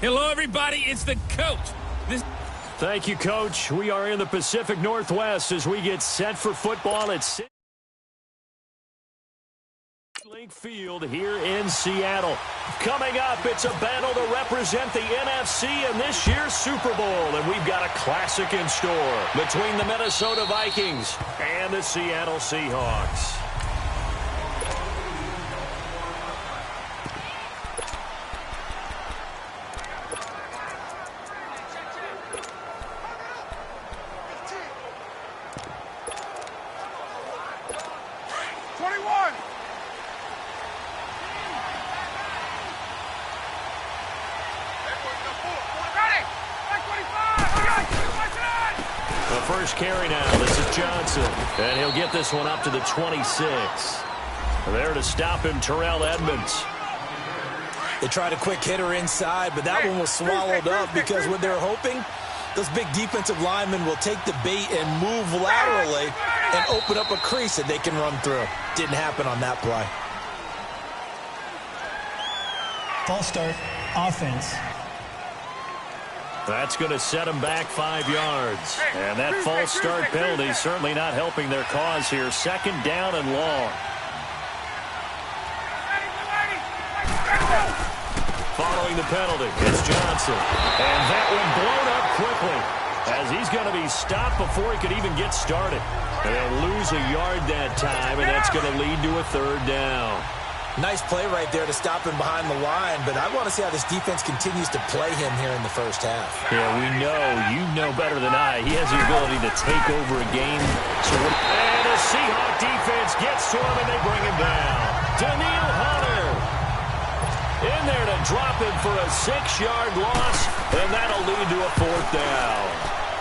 Hello, everybody. It's the coach. Thank you, Coach. We are in the Pacific Northwest as we get set for football at Link Field here in Seattle. Coming up, it's a battle to represent the NFC in this year's Super Bowl, and we've got a classic in store between the Minnesota Vikings and the Seattle Seahawks. First carry now. This is Johnson. And he'll get this one up to the 26. There to stop him, Terrell Edmonds. They tried a quick hitter inside, but that one was swallowed up because what they're hoping, those big defensive linemen will take the bait and move laterally and open up a crease that they can run through. Didn't happen on that play. False start, offense. That's going to set them back 5 yards. And that false start penalty certainly not helping their cause here. Second down and long. Following the penalty, it's Johnson. And that one blown up quickly as he's going to be stopped before he could even get started. And they'll lose a yard that time, and that's going to lead to a third down. Nice play right there to stop him behind the line, but I want to see how this defense continues to play him here in the first half. Yeah, we know. You know better than I. He has the ability to take over a game. And the Seahawk defense gets to him, and they bring him down. Danielle Hunter in there to drop him for a 6-yard loss, and that'll lead to a fourth down.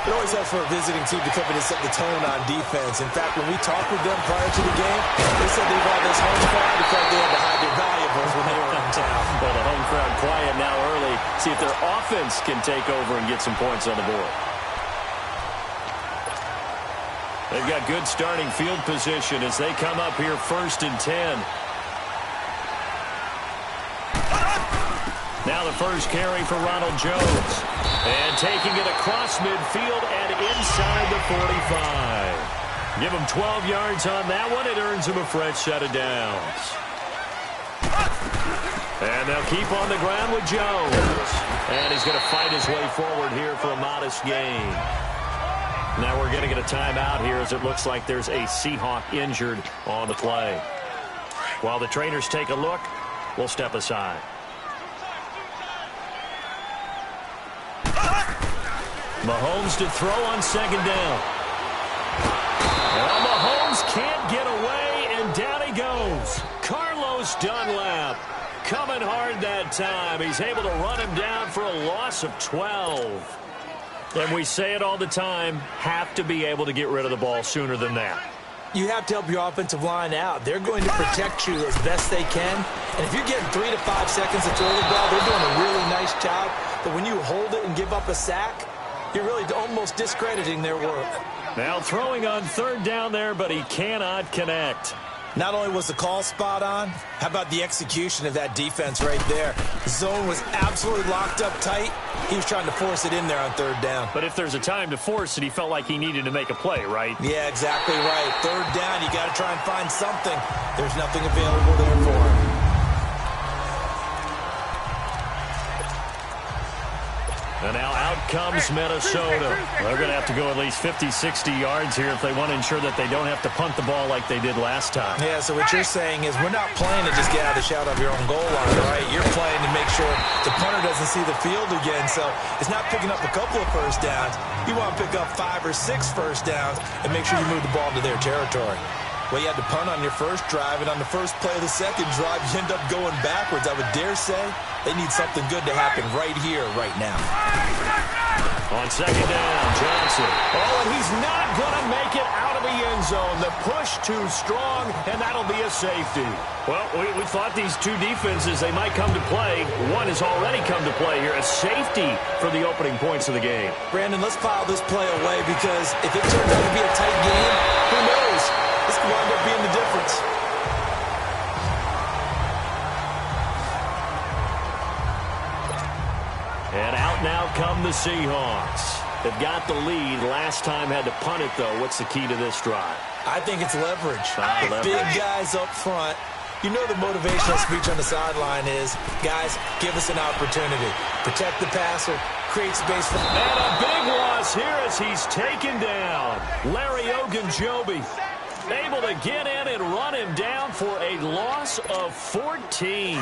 It always helps for a visiting team to come in and set the tone on defense. In fact, when we talked with them prior to the game, they said they brought this home crowd because they had to hide their valuables when they were in town. Well, the home crowd quiet now early. See if their offense can take over and get some points on the board. They've got good starting field position as they come up here 1st and 10. Now the first carry for Ronald Jones. And taking it across midfield and inside the 45. Give him 12 yards on that one. It earns him a fresh set of downs. And they'll keep on the ground with Jones. And he's going to fight his way forward here for a modest gain. Now we're going to get a timeout here as it looks like there's a Seahawk injured on the play. While the trainers take a look, we'll step aside. Mahomes to throw on second down. Well, Mahomes can't get away, and down he goes. Carlos Dunlap coming hard that time. He's able to run him down for a loss of 12. And we say it all the time, have to be able to get rid of the ball sooner than that. You have to help your offensive line out. They're going to protect you as best they can. And if you're getting 3 to 5 seconds to throw the ball, they're doing a really nice job. But when you hold it and give up a sack, you're really almost discrediting their work. Now throwing on third down there, but he cannot connect. Not only was the call spot on, how about the execution of that defense right there? The zone was absolutely locked up tight. He was trying to force it in there on third down. But if there's a time to force it, he felt like he needed to make a play, right? Yeah, exactly right. Third down, you got to try and find something. There's nothing available there for him. And now out comes Minnesota. They're going to have to go at least 50, 60 yards here if they want to ensure that they don't have to punt the ball like they did last time. Yeah, so what you're saying is we're not playing to just get out of the shadow of your own goal line, right? You're playing to make sure the punter doesn't see the field again. So it's not picking up a couple of first downs. You want to pick up 5 or 6 first downs and make sure you move the ball to their territory. Well, you had to punt on your first drive, and on the first play of the second drive, you end up going backwards. I would dare say they need something good to happen right here, right now. On second down, Johnson. Oh, and he's not going to make it out of the end zone. The push too strong, and that'll be a safety. Well, we thought these two defenses, they might come to play. One has already come to play here, a safety for the opening points of the game. Brandon, let's file this play away because if it turns out to be a tight game, who knows? This could wind up being the difference. And out now come the Seahawks. They've got the lead. Last time had to punt it, though. What's the key to this drive? I think it's leverage. Leverage. Big guys up front. You know the motivational speech on the sideline is, guys, give us an opportunity. Protect the passer, create space for... And a big loss here as he's taken down. Larry Ogunjobi able to get in and run him down for a loss of 14.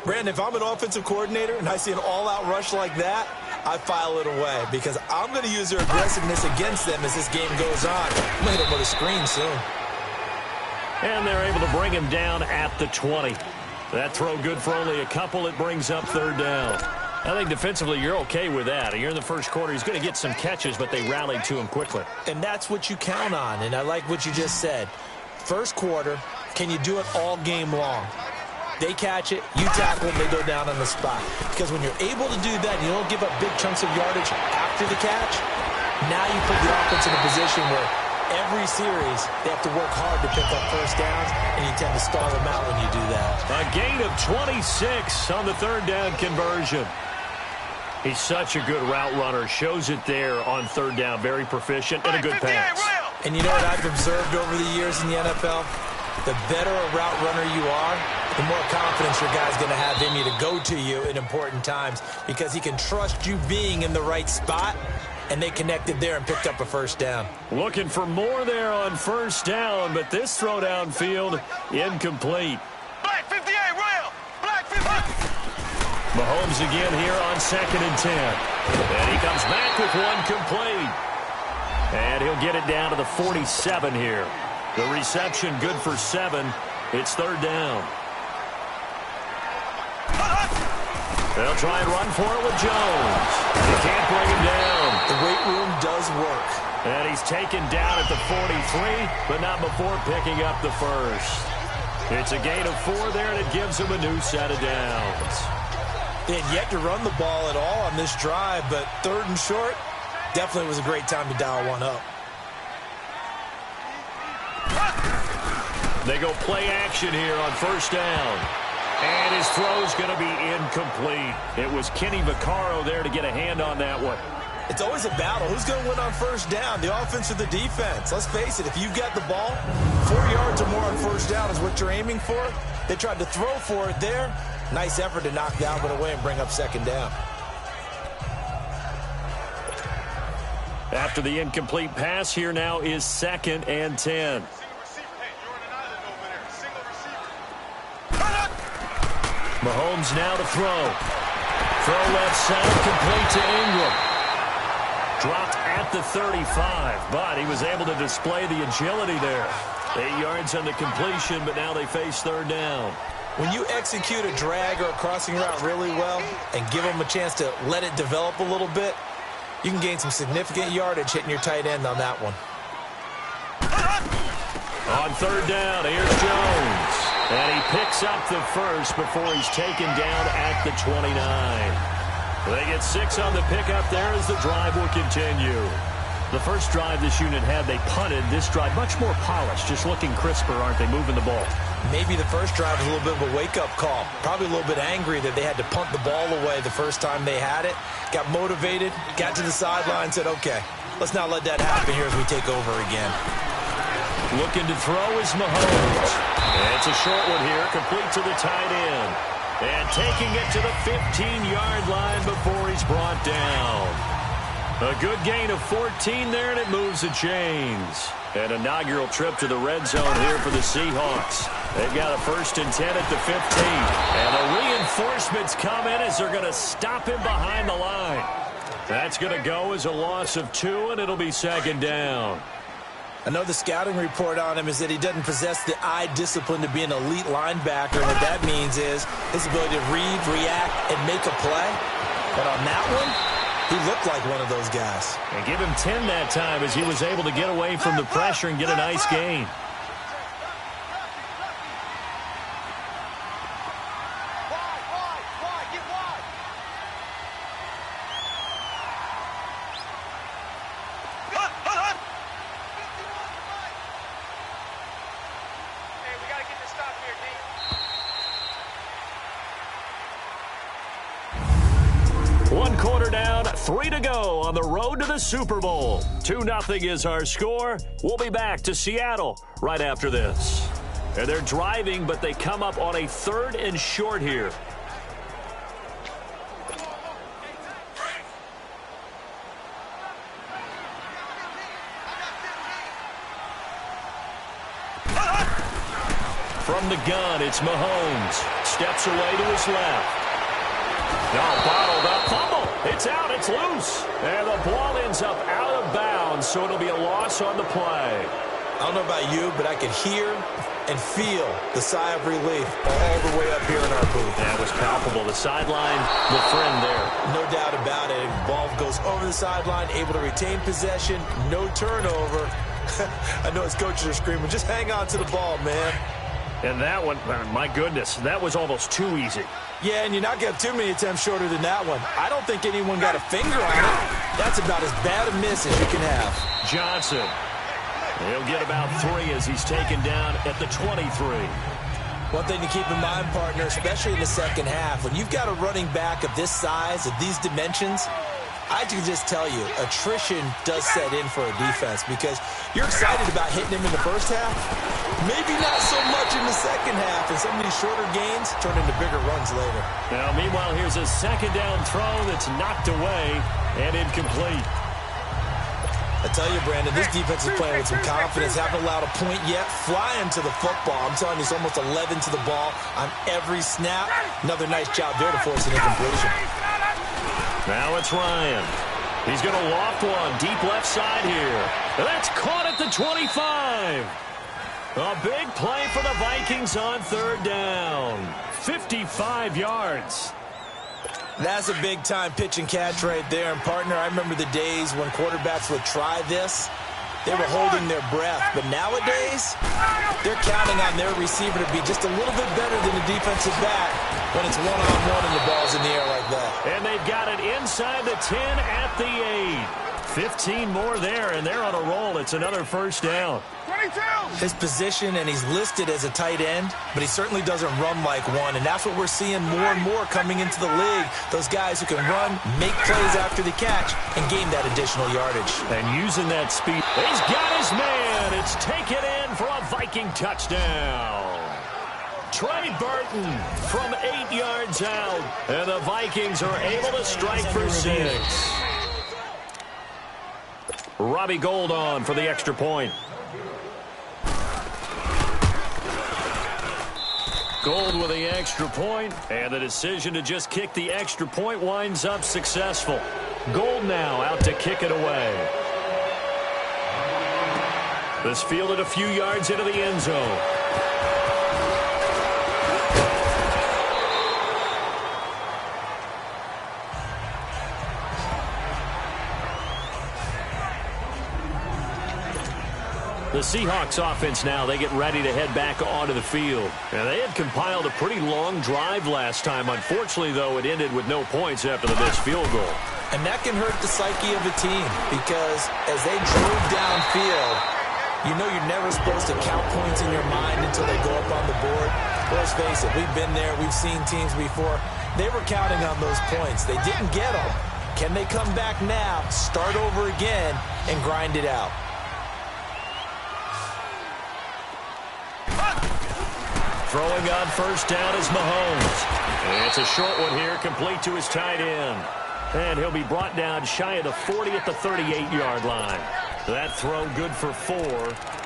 Brandon, if I'm an offensive coordinator and I see an all-out rush like that, I file it away because I'm going to use their aggressiveness against them as this game goes on. I'm going to hit them with a screen soon. And they're able to bring him down at the 20. That throw good for only a couple. It brings up third down. I think defensively you're okay with that. You're in the first quarter. He's going to get some catches, but they rallied to him quickly. And that's what you count on, and I like what you just said. First quarter, can you do it all game long? They catch it, you tackle them, they go down on the spot. Because when you're able to do that, you don't give up big chunks of yardage after the catch, now you put the offense in a position where every series they have to work hard to pick up first downs, and you tend to stall them out when you do that. A gain of 26 on the third down conversion. He's such a good route runner. Shows it there on third down. Very proficient and a good pass. And you know what I've observed over the years in the NFL? The better a route runner you are, the more confidence your guy's going to have in you to go to you in important times because he can trust you being in the right spot, and they connected there and picked up a first down. Looking for more there on first down, but this throw downfield incomplete. Black 58, Royal! Black 58! Mahomes again here on 2nd and 10. And he comes back with one complete. And he'll get it down to the 47 here. The reception good for 7. It's third down. They'll try and run for it with Jones. They can't bring him down. The weight room does work. And he's taken down at the 43, but not before picking up the first. It's a gain of 4 there, and it gives him a new set of downs. They had yet to run the ball at all on this drive, but third and short, definitely was a great time to dial one up. They go play action here on first down. And his throw's going to be incomplete. It was Kenny Vaccaro there to get a hand on that one. It's always a battle. Who's going to win on first down, the offense or the defense? Let's face it, if you've got the ball, 4 yards or more on first down is what you're aiming for. They tried to throw for it there. Nice effort to knock Dalvin away and bring up second down. After the incomplete pass, here now is 2nd and 10. Mahomes now to throw. Throw left side, complete to Ingram. Dropped at the 35, but he was able to display the agility there. 8 yards on the completion, but now they face third down. When you execute a drag or a crossing route really well and give them a chance to let it develop a little bit, you can gain some significant yardage hitting your tight end on that one. On third down, here's Jones. And he picks up the first before he's taken down at the 29. They get 6 on the pickup there as the drive will continue. The first drive this unit had, they punted. This drive, much more polished, just looking crisper, aren't they, moving the ball? Maybe the first drive was a little bit of a wake-up call. Probably a little bit angry that they had to punt the ball away the first time they had it. Got motivated, got to the sideline, said, okay, let's not let that happen here as we take over again. Looking to throw is Mahomes. And it's a short one here, complete to the tight end. And taking it to the 15-yard line before he's brought down. A good gain of 14 there, and it moves the chains. An inaugural trip to the red zone here for the Seahawks. They've got a 1st and 10 at the 15. And the reinforcements come in as they're going to stop him behind the line. That's going to go as a loss of 2, and it'll be 2nd down. I know the scouting report on him is that he doesn't possess the eye discipline to be an elite linebacker. And what that means is his ability to read, react, and make a play. But on that one, he looked like one of those guys. And give him 10 that time as he was able to get away from the pressure and get a nice gain. One quarter down, 3 to go on the road to the Super Bowl. 2-0 is our score. We'll be back to Seattle right after this. And they're driving, but they come up on a 3rd and short here. From the gun, it's Mahomes. Steps away to his left. Now bottled up, fumble. It's out, it's loose. And the ball ends up out of bounds, so it'll be a loss on the play. I don't know about you, but I could hear and feel the sigh of relief all the way up here in our booth. That was palpable. The sideline, the friend there. No doubt about it. Ball goes over the sideline, able to retain possession, no turnover. I know his coaches are screaming, just hang on to the ball, man. And that one, my goodness, that was almost too easy. Yeah, and you're not going to have too many attempts shorter than that one. I don't think anyone got a finger on it. That's about as bad a miss as you can have. Johnson. He'll get about 3 as he's taken down at the 23. One thing to keep in mind, partner, especially in the second half, when you've got a running back of this size, of these dimensions, I can just tell you, attrition does set in for a defense because you're excited about hitting him in the first half. Maybe not so much in the second half, and some of these shorter gains turn into bigger runs later. Now, meanwhile, here's a 2nd down throw that's knocked away and incomplete. I tell you, Brandon, this defense is playing with some confidence. Haven't allowed a point yet. Flying to the football. I'm telling you, it's almost 11 to the ball on every snap. Another nice job there to force an incompletion. Now it's Ryan. He's going to loft one deep left side here. That's caught at the 25. A big play for the Vikings on 3rd down. 55 yards. That's a big-time pitch and catch right there. And, partner, I remember the days when quarterbacks would try this. They were holding their breath. But nowadays, they're counting on their receiver to be just a little bit better than the defensive back when it's one-on-one and the ball's in the air like that. And they've got it inside the 10 at the 8. 15 more there, and they're on a roll. It's another 1st down. 22! His position, and he's listed as a tight end, but he certainly doesn't run like one, and that's what we're seeing more and more coming into the league. Those guys who can run, make plays after the catch, and gain that additional yardage. And using that speed. He's got his man. It's taken in for a Viking touchdown. Trey Burton from 8 yards out, and the Vikings are able to strike for 6. Robbie Gould on for the extra point. Gould with the extra point, and the decision to just kick the extra point winds up successful. Gould now out to kick it away. This fielded a few yards into the end zone. The Seahawks offense now, they get ready to head back onto the field. And they had compiled a pretty long drive last time. Unfortunately, though, it ended with no points after the missed field goal. And that can hurt the psyche of a team because as they drove downfield, you know you're never supposed to count points in your mind until they go up on the board. Let's face it, we've been there. We've seen teams before. They were counting on those points. They didn't get them. Can they come back now, start over again, and grind it out? Throwing on first down is Mahomes. And it's a short one here, complete to his tight end. And he'll be brought down shy of the 40 at the 38-yard line. That throw good for 4.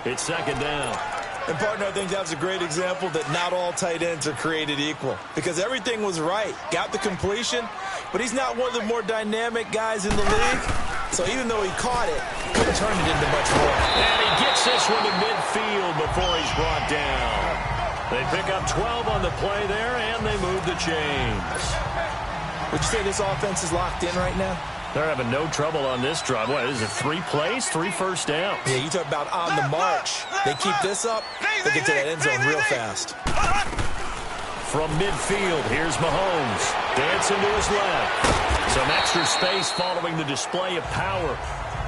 It's second down. And, partner, I think that's a great example that not all tight ends are created equal, because everything was right. Got the completion, but he's not one of the more dynamic guys in the league. So even though he caught it, he couldn't turn it into much more. And he gets this one to midfield before he's brought down. They pick up 12 on the play there, and they move the chains. Would you say this offense is locked in right now? They're having no trouble on this drive. What is it, 3 plays, 3 first downs? Yeah, you talk about on the march. They keep this up, they get to that end zone real fast. From midfield, here's Mahomes. Dancing to his left. Some extra space following the display of power.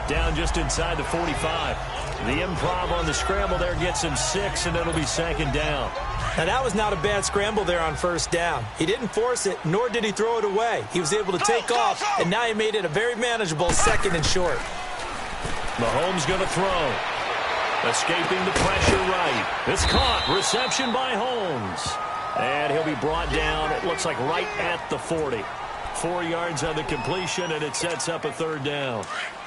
Down just inside the 45. The improv on the scramble there gets him 6, and it'll be second down. Now, that was not a bad scramble there on first down. He didn't force it, nor did he throw it away. He was able to take off, and now he made it a very manageable second and short. Mahomes going to throw. Escaping the pressure right. It's caught. Reception by Holmes. And he'll be brought down, it looks like right at the 40. 4 yards on the completion, and it sets up a third down.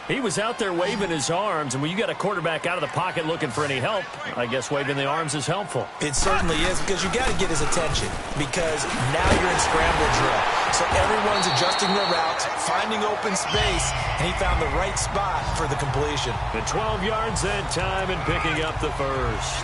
He was out there waving his arms, and when you got a quarterback out of the pocket looking for any help, I guess waving the arms is helpful. It certainly is, because you got to get his attention, because now you're in scramble drill. So everyone's adjusting their routes, finding open space, and he found the right spot for the completion. And 12 yards that time and picking up the first.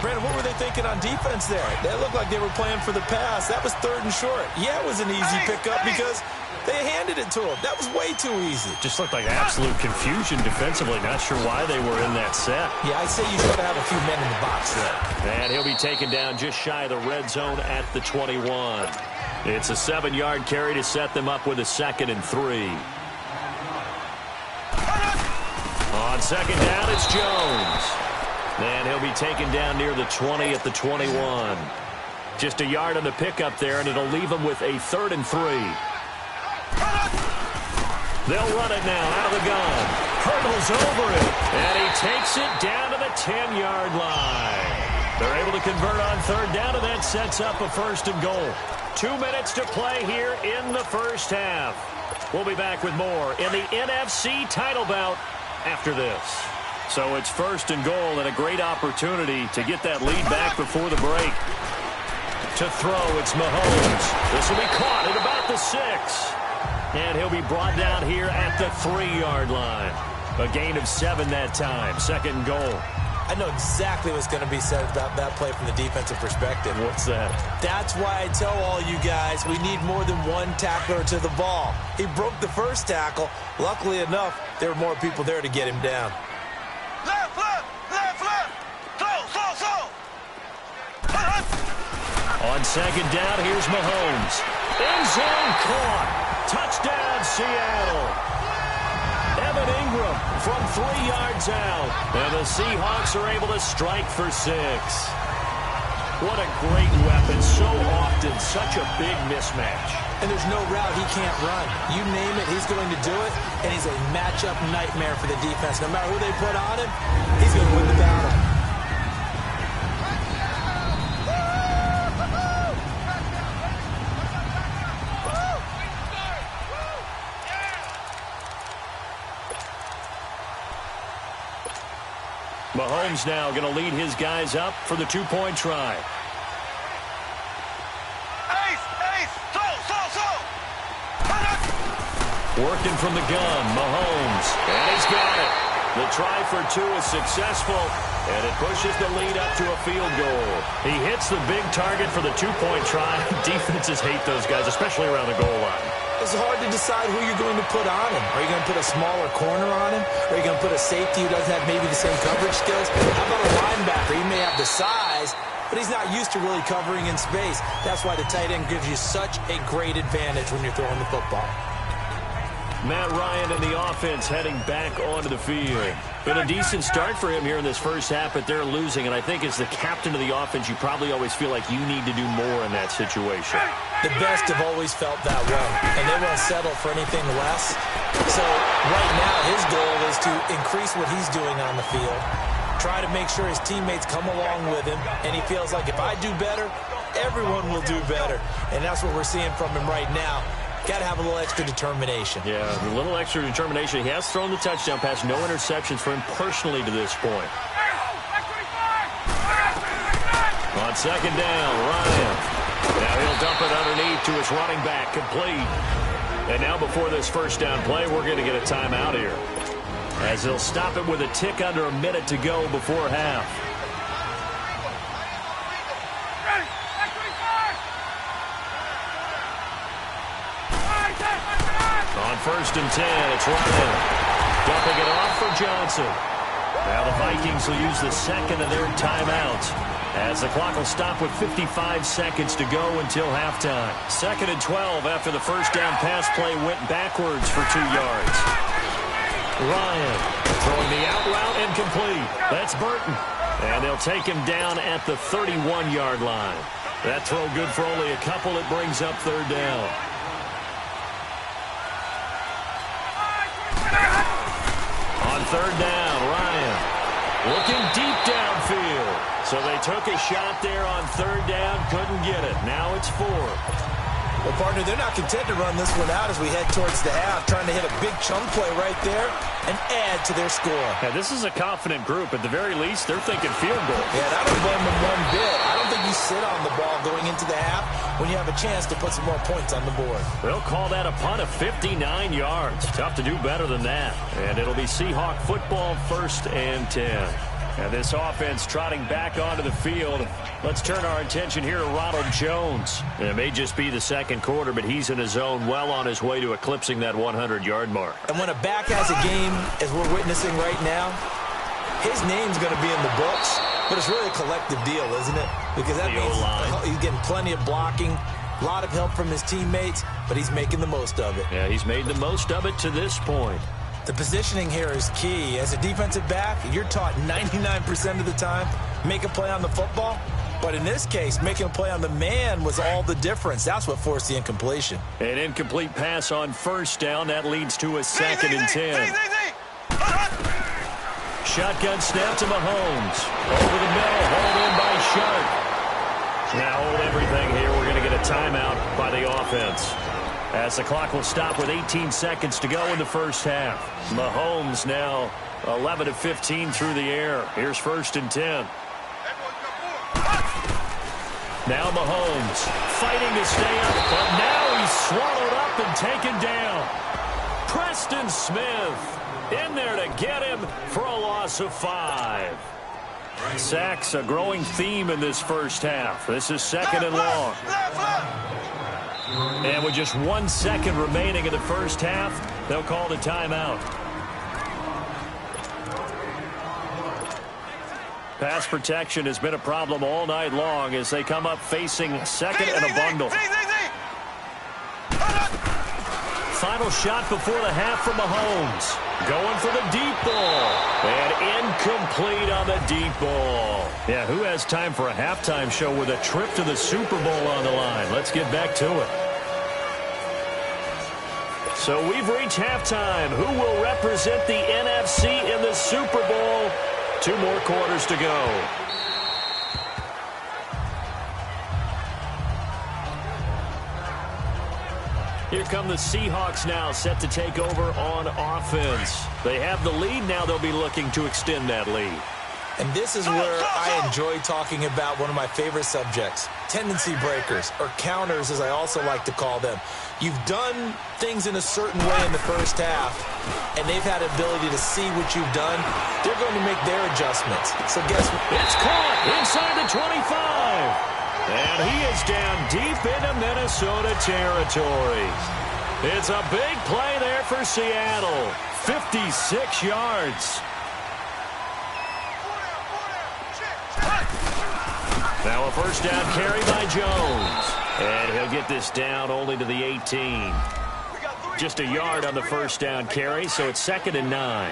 Brandon, what were they thinking on defense there? They looked like they were playing for the pass. That was third and short. Yeah, it was an easy pickup because they handed it to him. That was way too easy. Just looked like absolute confusion defensively. Not sure why they were in that set. Yeah, I'd say you should have a few men in the box there. And he'll be taken down just shy of the red zone at the 21. It's a 7-yard carry to set them up with a 2nd and 3. On second down, it's Jones. And he'll be taken down near the 20 at the 21. Just a yard on the pickup there, and it'll leave him with a 3rd and 3. They'll run it now out of the gun. Hurdles over it, and he takes it down to the 10-yard line. They're able to convert on third down, and that sets up a 1st and goal. 2 minutes to play here in the first half. We'll be back with more in the NFC title bout after this. So it's 1st and goal, and a great opportunity to get that lead back before the break. To throw, it's Mahomes. This will be caught at about the 6. And he'll be brought down here at the 3-yard line. A gain of 7 that time. 2nd and goal. I know exactly what's going to be said about that play from the defensive perspective. What's that? That's why I tell all you guys we need more than one tackler to the ball. He broke the first tackle. Luckily enough, there were more people there to get him down. Left, left, left, left. Slow. On second down, here's Mahomes. End zone caught. Touchdown, Seattle. Evan Ingram from 3 yards out. And the Seahawks are able to strike for 6. What a great weapon. So often, such a big mismatch. And there's no route he can't run. You name it, he's going to do it. And he's a matchup nightmare for the defense. No matter who they put on him, he's going to win the battle. Mahomes now going to lead his guys up for the 2-point try. Working from the gun, Mahomes. And he's got it. The try for 2 is successful, and it pushes the lead up to a field goal. He hits the big target for the 2-point try. Defenses hate those guys, especially around the goal line. It's hard to decide who you're going to put on him. Are you going to put a smaller corner on him? Or are you going to put a safety who doesn't have maybe the same coverage skills? How about a linebacker? He may have the size, but he's not used to really covering in space. That's why the tight end gives you such a great advantage when you're throwing the football. Matt Ryan and the offense heading back onto the field. Been a decent start for him here in this first half, but they're losing. And I think as the captain of the offense, you probably always feel like you need to do more in that situation. The best have always felt that way, and they won't settle for anything less. So right now, his goal is to increase what he's doing on the field, try to make sure his teammates come along with him, and he feels like if I do better, everyone will do better. And that's what we're seeing from him right now. Got to have a little extra determination. Yeah, a little extra determination. He has thrown the touchdown pass. No interceptions for him personally to this point. On second down, Ryan. Now he'll dump it underneath to his running back, complete. And now before this first down play, we're going to get a timeout here, as they'll stop it with a tick under a minute to go before half. On first and 10, it's Ryan. Dumping it off for Johnson. Now the Vikings will use the second of their timeouts, as the clock will stop with 55 seconds to go until halftime. Second and 12 after the first down pass play went backwards for 2 yards. Ryan throwing the out route incomplete. That's Burton. And they'll take him down at the 31-yard line. That throw good for only a couple. It brings up third down. On third down, Ryan looking deep downfield. So they took a shot there on third down, couldn't get it. Now it's 4. Well, partner, they're not content to run this one out as we head towards the half, trying to hit a big chunk play right there and add to their score. Yeah, this is a confident group. At the very least, they're thinking field goal. Yeah, and I don't blame them one bit. I don't think you sit on the ball going into the half when you have a chance to put some more points on the board. They'll call that a punt of 59 yards. Tough to do better than that. And it'll be Seahawk football, first and 10. And this offense trotting back onto the field. Let's turn our attention here to Ronald Jones. It may just be the second quarter, but he's in his zone, well on his way to eclipsing that 100-yard mark. And when a back has a game, as we're witnessing right now, his name's going to be in the books. But it's really a collective deal, isn't it? Because that means he's getting plenty of blocking, a lot of help from his teammates, but he's making the most of it. Yeah, he's made the most of it to this point. The positioning here is key. As a defensive back, you're taught 99% of the time, make a play on the football. But in this case, making a play on the man was all the difference. That's what forced the incompletion. An incomplete pass on first down. That leads to a second and 10. Shotgun snap to Mahomes. Over the middle, hauled in by Sharp. Now hold everything here. We're going to get a timeout by the offense, as the clock will stop with 18 seconds to go in the first half. Mahomes now 11 of 15 through the air. Here's first and 10. Now Mahomes fighting to stay up, but now he's swallowed up and taken down. Preston Smith in there to get him for a loss of 5. Sacks, a growing theme in this first half. This is second and long. And with just 1 second remaining in the first half, they'll call the timeout. Pass protection has been a problem all night long as they come up facing second and a bundle. Final shot before the half from Mahomes. Going for the deep ball. And incomplete on the deep ball. Yeah, who has time for a halftime show with a trip to the Super Bowl on the line? Let's get back to it. So we've reached halftime. Who will represent the NFC in the Super Bowl? 2 more quarters to go. Here come the Seahawks now, set to take over on offense. They have the lead. Now they'll be looking to extend that lead. And this is where I enjoy talking about one of my favorite subjects, tendency breakers, or counters as I also like to call them. You've done things in a certain way in the first half, and they've had the ability to see what you've done. They're going to make their adjustments. So guess what? It's caught inside the 25. And he is down deep into Minnesota territory. It's a big play there for Seattle. 56 yards. Now a first down carry by Jones. And he'll get this down only to the 18. Just a yard on the first down carry, so it's second and 9.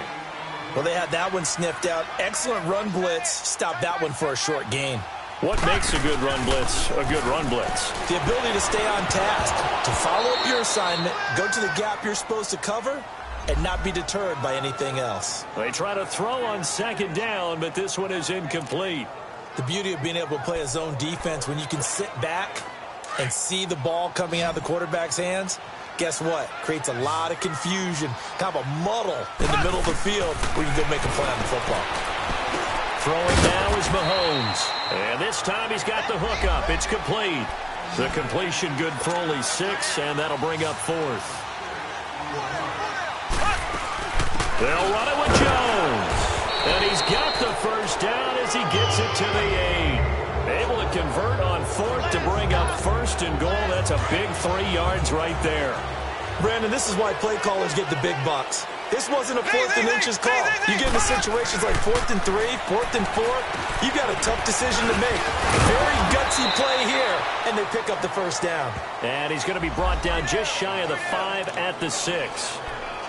Well, they had that one sniffed out. Excellent run blitz. Stopped that one for a short gain. What makes a good run blitz a good run blitz? The ability to stay on task, to follow up your assignment, go to the gap you're supposed to cover, and not be deterred by anything else. They try to throw on second down, but this one is incomplete. The beauty of being able to play a zone defense when you can sit back and see the ball coming out of the quarterback's hands, guess what? Creates a lot of confusion, kind of a muddle in the middle of the field where you can go make a play on the football. Throwing now is Mahomes. And this time he's got the hook up. It's complete. The completion good for only 6, and that'll bring up 4th. They'll run it with Jones. And he's got the first down as he gets it to the 8. Able to convert on 4th to bring up 1st and goal. That's a big 3 yards right there. Brandon, this is why play callers get the big bucks. This wasn't a 4th and inches call. You get into situations like 4th and 3, 4th and 4. You've got a tough decision to make. Very gutsy play here, and they pick up the first down. And he's going to be brought down just shy of the 5 at the 6.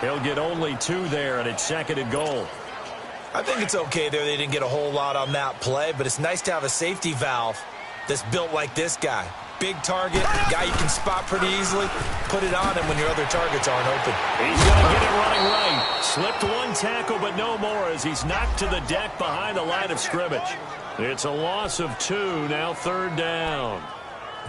He'll get only 2 there, and it's 2nd and goal. I think it's okay there. They didn't get a whole lot on that play, but it's nice to have a safety valve that's built like this guy. Big target, guy you can spot pretty easily. Put it on him when your other targets aren't open. He's going to get it running right. Slipped 1 tackle, but no more as he's knocked to the deck behind the line of scrimmage. It's a loss of 2, now 3rd down.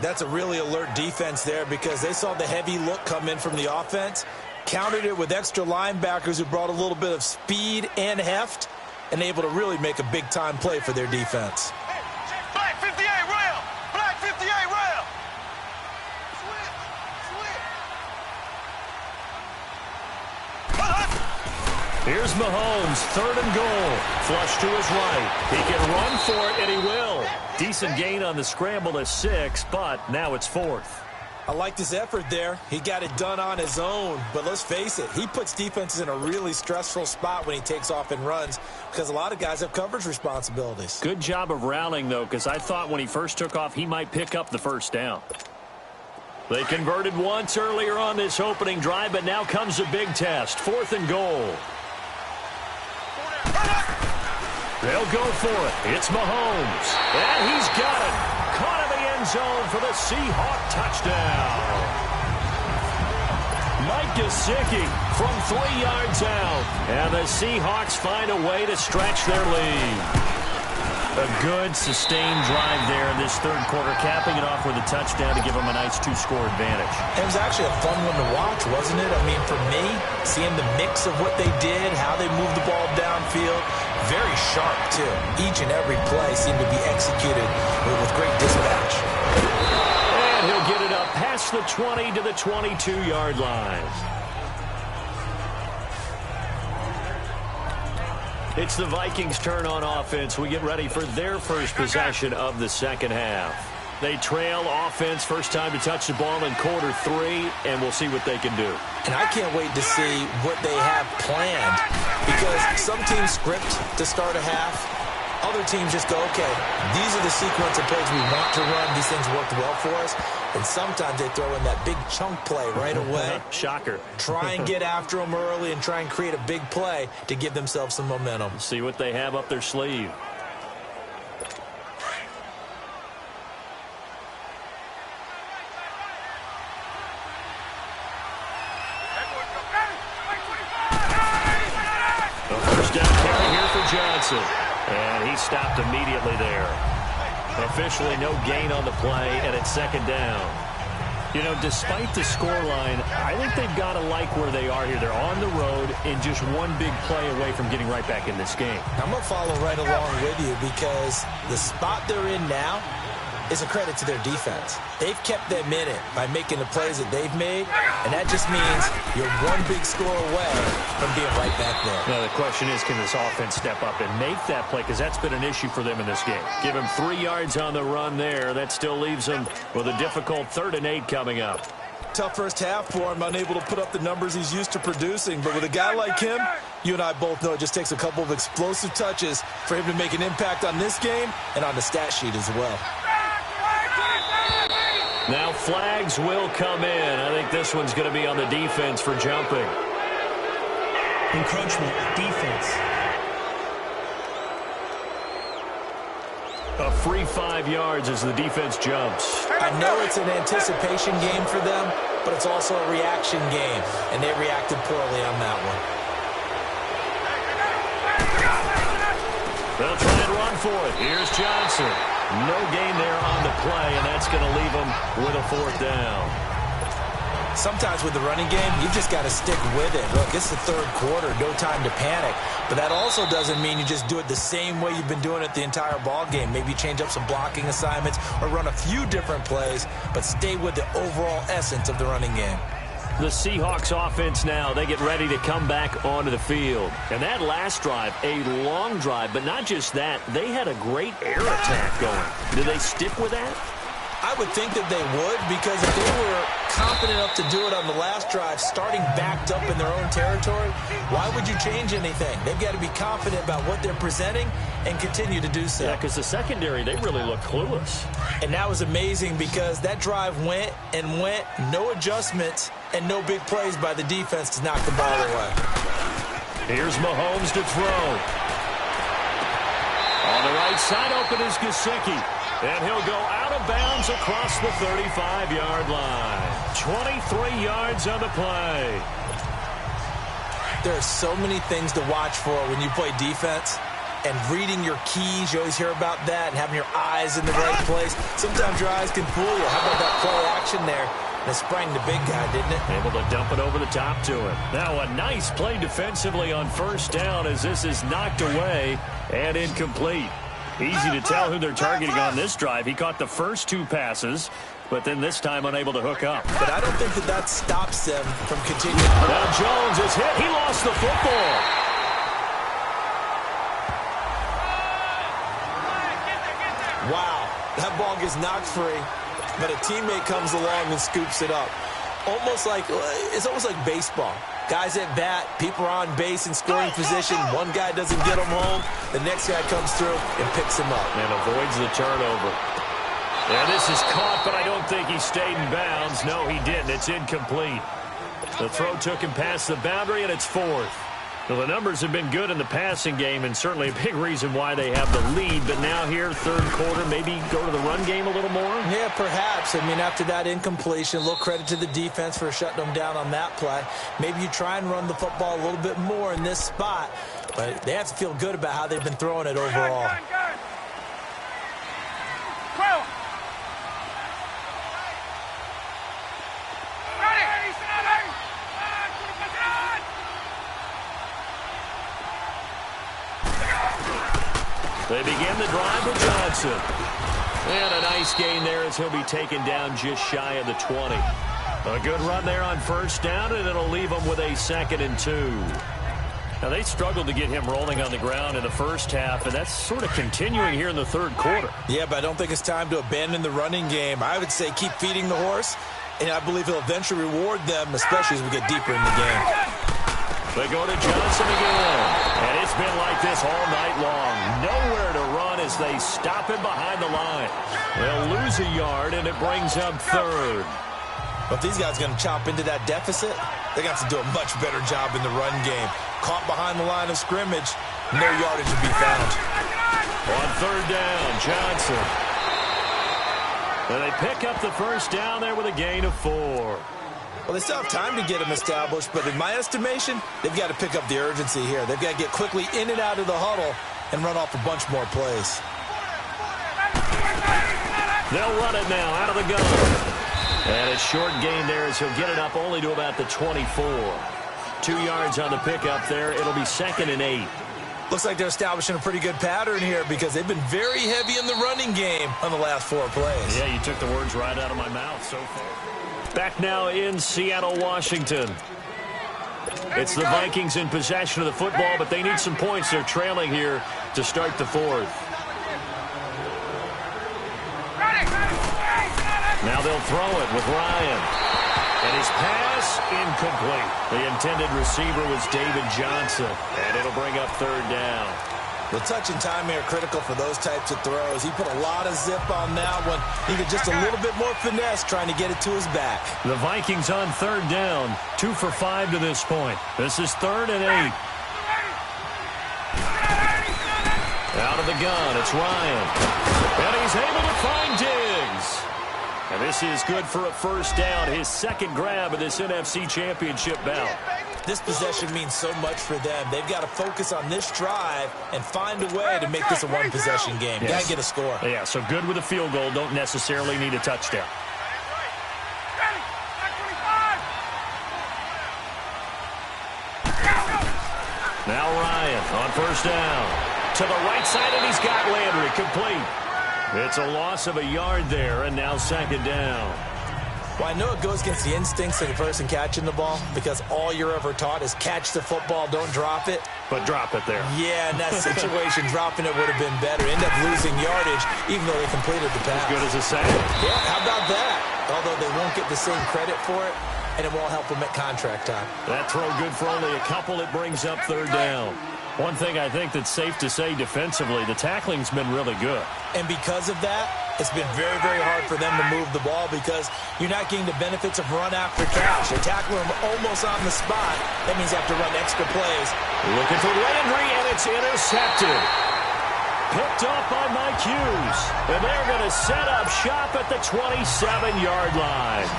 That's a really alert defense there because they saw the heavy look come in from the offense, countered it with extra linebackers who brought a little bit of speed and heft, and able to really make a big-time play for their defense. Black 58 rail! Black 58 rail! Here's Mahomes, 3rd and goal. Flush to his right. He can run for it, and he will. Decent gain on the scramble to 6, but now it's 4th. I like this effort there. He got it done on his own, but let's face it, he puts defenses in a really stressful spot when he takes off and runs because a lot of guys have coverage responsibilities. Good job of rallying, though, because I thought when he first took off, he might pick up the first down. They converted once earlier on this opening drive, but now comes a big test. 4th and goal. They'll go for it. It's Mahomes. And he's got it. Caught in the end zone for the Seahawk touchdown. Mike Gesicki from 3 yards out. And the Seahawks find a way to stretch their lead. A good, sustained drive there in this 3rd quarter, capping it off with a touchdown to give them a nice 2-score advantage. It was actually a fun one to watch, wasn't it? I mean, for me, seeing the mix of what they did, how they moved the ball downfield, very sharp, too. Each and every play seemed to be executed with great dispatch. And he'll get it up past the 20 to the 22-yard line. It's the Vikings' turn on offense. We get ready for their first possession of the second half. They trail offense, first time to touch the ball in quarter 3, and we'll see what they can do. And I can't wait to see what they have planned because some teams script to start a half. Other teams just go, okay, these are the sequence of plays we want to run. These things worked well for us. And sometimes they throw in that big chunk play right away. Shocker. Try and get after them early and try and create a big play to give themselves some momentum. See what they have up their sleeve. The first down carry here for Johnson. And he stopped immediately there. Officially no gain on the play, and it's 2nd down. You know, despite the scoreline, I think they've got to like where they are here. They're on the road and just one big play away from getting right back in this game. I'm going to follow right along with you because the spot they're in now is a credit to their defense. They've kept them in it by making the plays that they've made, and that just means you're one big score away from being right back there. Now, the question is, can this offense step up and make that play? Because that's been an issue for them in this game. Give him 3 yards on the run there. That still leaves them with a difficult 3rd and 8 coming up. Tough first half for him, unable to put up the numbers he's used to producing. But with a guy like him, you and I both know it just takes a couple of explosive touches for him to make an impact on this game and on the stat sheet as well. Now flags will come in. I think this one's going to be on the defense for jumping. Encroachment, defense. A free 5 yards as the defense jumps. I know it's an anticipation game for them, but it's also a reaction game, and they reacted poorly on that one. They'll try and run for it. Here's Johnson. No gain there on the play, and that's going to leave them with a 4th down. Sometimes with the running game, you've just got to stick with it. Look, it's the 3rd quarter, no time to panic. But that also doesn't mean you just do it the same way you've been doing it the entire ball game. Maybe change up some blocking assignments or run a few different plays, but stay with the overall essence of the running game. The Seahawks offense now, they get ready to come back onto the field. And that last drive, a long drive, but not just that, they had a great air attack going. Do they stick with that? I would think that they would, because if they were confident enough to do it on the last drive, starting backed up in their own territory, why would you change anything? They've got to be confident about what they're presenting and continue to do so. Yeah, because the secondary, they really look clueless. And that was amazing because that drive went and went, no adjustments, and no big plays by the defense to knock the ball away. Here's Mahomes to throw. On the right side, open is Gesicki. And he'll go out of bounds across the 35-yard line. 23 yards on the play. There are so many things to watch for when you play defense. And reading your keys, you always hear about that, and having your eyes in the right place. Sometimes your eyes can fool you. How about that play action there? And it sprang the big guy, didn't it? Able to dump it over the top to him. Now a nice play defensively on 1st down as this is knocked away and incomplete. Easy to tell who they're targeting on this drive. He caught the first 2 passes, but then this time unable to hook up. But I don't think that stops them from continuing. Now Jones is hit. He lost the football. Wow, that ball gets knocked free, but a teammate comes along and scoops it up. It's almost like baseball. Guys at bat, people are on base in scoring position. One guy doesn't get him home. The next guy comes through and picks him up. And avoids the turnover. Yeah, this is caught, but I don't think he stayed in bounds. No, he didn't. It's incomplete. The throw took him past the boundary, and it's 4th. Well, the numbers have been good in the passing game, and certainly a big reason why they have the lead. But now here, 3rd quarter, maybe go to the run game a little more? Yeah, perhaps. I mean, after that incompletion, a little credit to the defense for shutting them down on that play. Maybe you try and run the football a little bit more in this spot. But they have to feel good about how they've been throwing it overall. They begin the drive with Johnson. And a nice gain there as he'll be taken down just shy of the 20. A good run there on 1st down, and it'll leave them with a 2nd and 2. Now, they struggled to get him rolling on the ground in the first half, and that's sort of continuing here in the 3rd quarter. Yeah, but I don't think it's time to abandon the running game. I would say keep feeding the horse, and I believe he'll eventually reward them, especially as we get deeper in the game. They go to Johnson again, and it's been like this all night long. Nowhere to run as they stop him behind the line. They'll lose a yard, and it brings up 3rd. But if these guys are going to chop into that deficit, they're going to have to do a much better job in the run game. Caught behind the line of scrimmage, no yardage to be found. On 3rd down, Johnson. And they pick up the 1st down there with a gain of 4. Well, they still have time to get them established, but in my estimation, they've got to pick up the urgency here. They've got to get quickly in and out of the huddle and run off a bunch more plays. They'll run it now out of the gun. And a short gain there as he'll get it up only to about the 24. 2 yards on the pickup there. It'll be 2nd and 8. Looks like they're establishing a pretty good pattern here because they've been very heavy in the running game on the last 4 plays. Yeah, you took the words right out of my mouth so far. Back now in Seattle, Washington. It's the Vikings in possession of the football, but they need some points. They're trailing here to start the 4th. Now they'll throw it with Ryan. And his pass, incomplete. The intended receiver was David Johnson. And it'll bring up 3rd down. The touch and timing are critical for those types of throws. He put a lot of zip on that one. Needed just a little bit more finesse trying to get it to his back. The Vikings on 3rd down. 2 for 5 to this point. This is 3rd and 8. Out of the the gun. It's Ryan. And he's able to find Diggs. And this is good for a first down, his second grab of this NFC Championship bout. This possession means so much for them. They've got to focus on this drive and find a way to make this a one-possession game. Yes. Got to get a score. Yeah, so good with a field goal. Don't necessarily need a touchdown. Now Ryan on first down. To the right side, and he's got Landry complete. It's a loss of a yard there, and now second down. Well, I know it goes against the instincts of the person catching the ball because all you're ever taught is catch the football, don't drop it. But drop it there. Yeah, in that situation, dropping it would have been better. End up losing yardage, even though they completed the pass. As good as a sack. Yeah, how about that? Although they won't get the same credit for it, and it won't help them at contract time. That throw good for only a couple. It brings up third down. One thing I think that's safe to say defensively, the tackling's been really good. And because of that, it's been very, very hard for them to move the ball because you're not getting the benefits of run after catch. You're tackling them almost on the spot. That means you have to run extra plays. Looking for Landry, and it's intercepted. Picked off by Mike Hughes. And they're going to set up shop at the 27-yard line.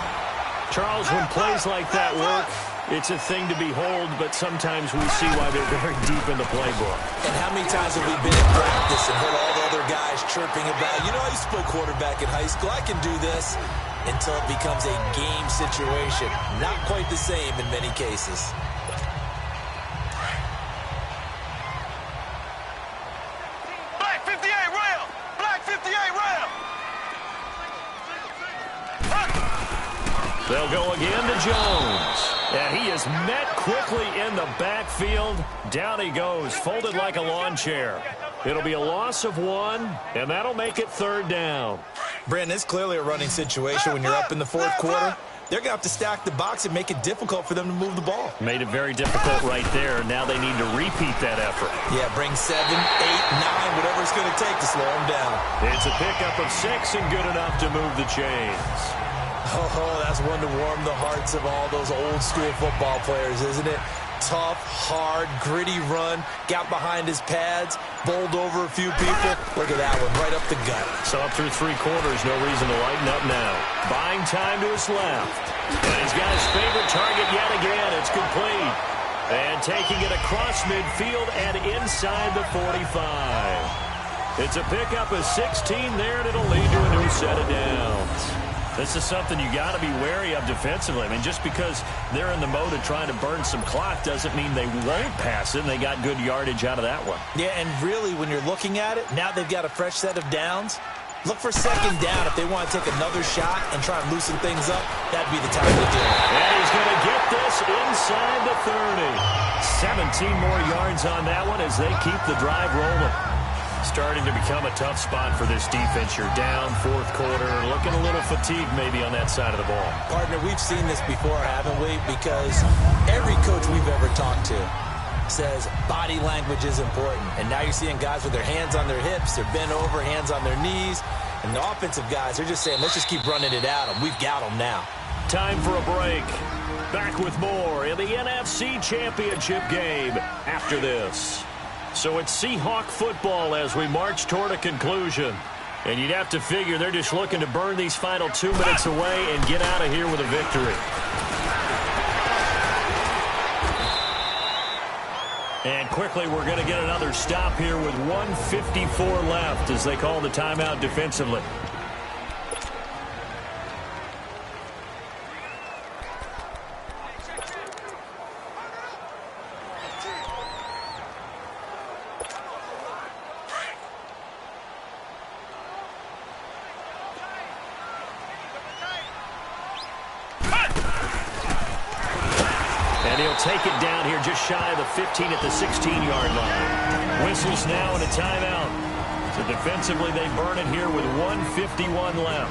Charles, when plays like that work, it's a thing to behold, but sometimes we see why they're very deep in the playbook. And how many times have we been in practice and heard all the other guys chirping about, I used to play quarterback in high school, I can do this, until it becomes a game situation. Not quite the same in many cases. Black 58, rail! Black 58, rail! They'll go again to Jones. And he is met quickly in the backfield. Down he goes, folded like a lawn chair. It'll be a loss of one, and that'll make it third down. Brandon, it's clearly a running situation when you're up in the fourth quarter. They're going to have to stack the box and make it difficult for them to move the ball. Made it very difficult right there. Now they need to repeat that effort. Yeah, bring 7, 8, 9, whatever it's going to take to slow them down. It's a pickup of 6 and good enough to move the chains. Oh, that's one to warm the hearts of all those old-school football players, isn't it? Tough, hard, gritty run, got behind his pads, bowled over a few people. Look at that one, right up the gut. So up through 3 quarters, no reason to lighten up now. Buying time to his left. And he's got his favorite target yet again. It's complete. And taking it across midfield and inside the 45. It's a pickup of 16 there, and it'll lead to a new set of downs. This is something you got to be wary of defensively. I mean, just because they're in the mode of trying to burn some clock doesn't mean they won't pass it, and they got good yardage out of that one. Yeah, and really, when you're looking at it, now they've got a fresh set of downs. Look for second down if they want to take another shot and try and loosen things up. That'd be the time to do it. And he's going to get this inside the 30. 17 more yards on that one as they keep the drive rolling. Starting to become a tough spot for this defense. You're down fourth quarter, looking a little fatigued maybe on that side of the ball. Partner, we've seen this before, haven't we? Because every coach we've ever talked to says body language is important. And now you're seeing guys with their hands on their hips, they're bent over, hands on their knees. And the offensive guys, they're just saying, let's just keep running it at them. We've got them now. Time for a break. Back with more in the NFC Championship game after this. So it's Seahawk football as we march toward a conclusion. And you'd have to figure they're just looking to burn these final 2 minutes away and get out of here with a victory. And quickly, we're going to get another stop here with 1:54 left as they call the timeout defensively. And he'll take it down here just shy of the 15 at the 16-yard line. Whistles now and a timeout. So defensively, they burn it here with 1:51 left.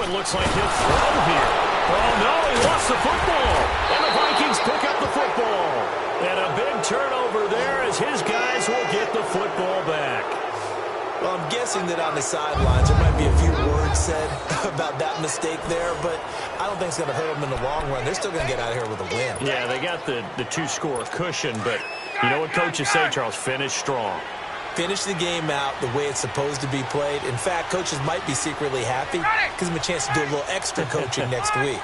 it looks like he'll throw here. Oh, no, he lost the football. And the Vikings pick up the football. And a big turnover there as his guys will get the football back. Well, I'm guessing that on the sidelines there might be a few words said about that mistake there, but I don't think it's going to hurt them in the long run. They're still going to get out of here with a win. Yeah, they got the two-score cushion, but you know what coaches say, Charles? Finish strong. Finish the game out the way it's supposed to be played. In fact, coaches might be secretly happy. Gives them a chance to do a little extra coaching next week.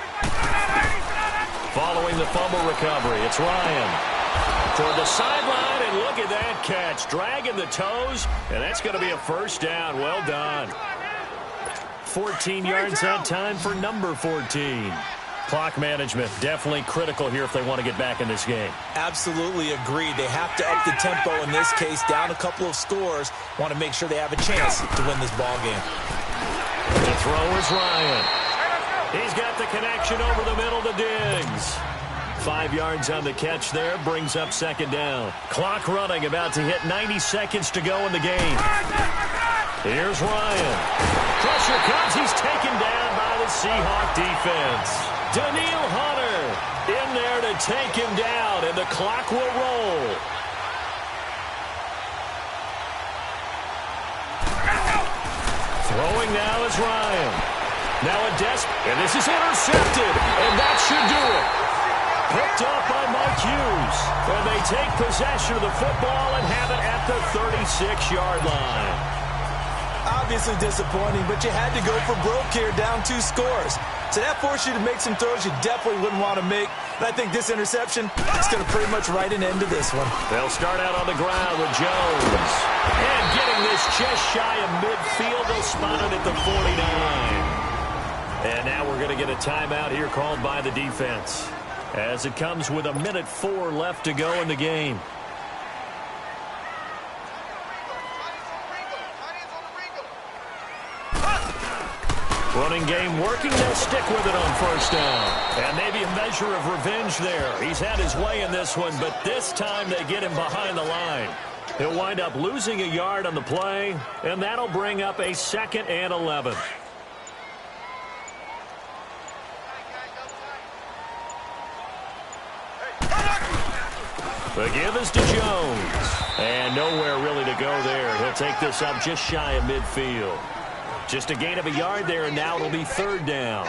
Following the fumble recovery, it's Ryan. Toward the sideline, and look at that catch. Dragging the toes, and that's going to be a first down. Well done. 14 yards that time for number 14. Clock management, definitely critical here if they want to get back in this game. Absolutely agreed. They have to up the tempo in this case, down a couple of scores. Want to make sure they have a chance to win this ball game. The throw is Ryan. He's got the connection over the middle to Diggs. 5 yards on the catch there, brings up second down. Clock running, about to hit 90 seconds to go in the game. Here's Ryan. Pressure comes, he's taken down by the Seahawk defense. Daniil Hunter in there to take him down, and the clock will roll. Throwing now is Ryan. Now a and this is intercepted, and that should do it. Picked up by Mike Hughes, and they take possession of the football and have it at the 36-yard line. Obviously disappointing, but you had to go for broke here, down 2 scores. So that forced you to make some throws you definitely wouldn't want to make. And I think this interception is going to pretty much write an end to this one. They'll start out on the ground with Jones. And getting this just shy of midfield, they'll spot it at the 49. And now we're going to get a timeout here called by the defense, as it comes with 1:04 left to go in the game. Running game working, they'll stick with it on first down. And maybe a measure of revenge there. He's had his way in this one, but this time they get him behind the line. He'll wind up losing a yard on the play, and that'll bring up a 2nd and 11. The give is to Jones. And nowhere really to go there. He'll take this up just shy of midfield. Just a gain of a yard there, and now it'll be 3rd down.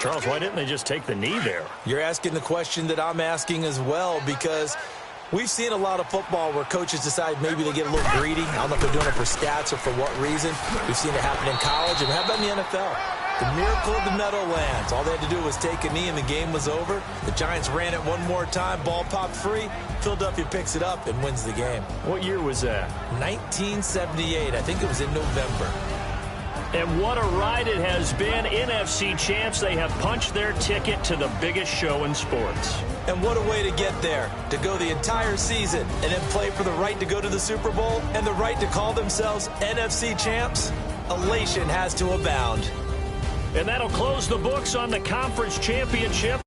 Charles, why didn't they just take the knee there? You're asking the question that I'm asking as well, because we've seen a lot of football where coaches decide maybe they get a little greedy. I don't know if they're doing it for stats or for what reason. We've seen it happen in college, and how about in the NFL? The miracle of the Meadowlands. All they had to do was take a knee, and the game was over. The Giants ran it one more time. Ball popped free. Philadelphia picks it up and wins the game. What year was that? 1978. I think it was in November. And what a ride it has been. NFC champs, they have punched their ticket to the biggest show in sports. And what a way to get there. To go the entire season and then play for the right to go to the Super Bowl and the right to call themselves NFC champs. Elation has to abound. And that'll close the books on the conference championship.